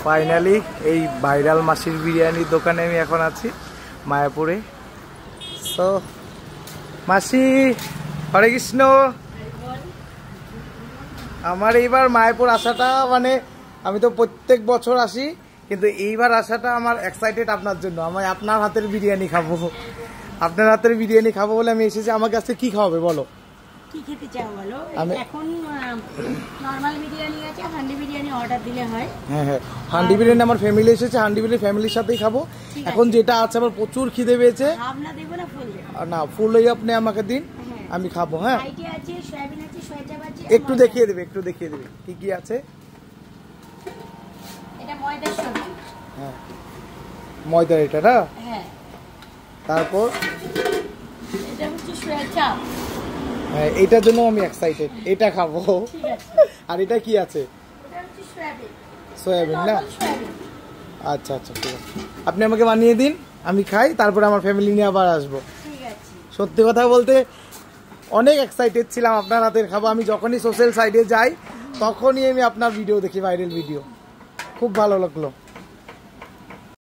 Finally এই viral মাসির বিরিয়ানির দোকানে আমি এখন আছি মায়াপুরে। সো মাসি, হরে কৃষ্ণ। আমার এইবার মায়াপুর আসাটা মানে আমি তো প্রত্যেক বছর আসি, কিন্তু এইবার আসাটা আমার এক্সাইটেড আপনার জন্য। আমি আপনার হাতের বিরিয়ানি খাবো, আপনার হাতের বিরিয়ানি খাবো বলে আমি এসেছি। আমার কাছে কি খাওয়াবে বলো? কি খেতে চাও বলো? এখন নরমাল বিরিয়ানি আছে, হান্ডি বিরিয়ানি অর্ডার দিলে হয়। হ্যাঁ হ্যাঁ, হান্ডি বিরিয়ানি আমার ফ্যামিলি এসেছে, হান্ডি বিরিয়ানি ফ্যামিলির সাথেই খাবো। এখন যেটা আছে আমার প্রচুর খিদে পেয়েছে। আপনারা দেব না ফুল? না, ফুলই আপনি আমাকে দিন, আমি খাবো। হ্যাঁ, আইডিয়া আছে, সয়াবিন আছে, সয়াচাপ আছে। একটু দেখিয়ে দেবে, একটু দেখিয়ে দেবে কি কি আছে। এটা ময়দার সবজি। হ্যাঁ, ময়দার এটা না? হ্যাঁ। তারপর এটা হচ্ছে সয়াচাপ। হ্যাঁ, এটার জন্য আমি এক্সাইটেড, এটা খাবো। ঠিক আছে। আর এটা কি আছে? এটা হচ্ছে সয়াবিন। সয়াবিন না? আচ্ছা আচ্ছা, ঠিক আছে। আপনি আমাকে বানিয়ে দিন, আমি খাই, তারপরে আমার ফ্যামিলি নিয়ে আবার আসবো। ঠিক আছে। সত্যি কথা বলতে অনেক এক্সাইটেড ছিলাম আপনার হাতের খাবো। আমি যখনই সোশ্যাল সাইটে যাই তখনই আমি আপনার ভিডিও দেখি, ভাইরাল ভিডিও, খুব ভালো লাগলো।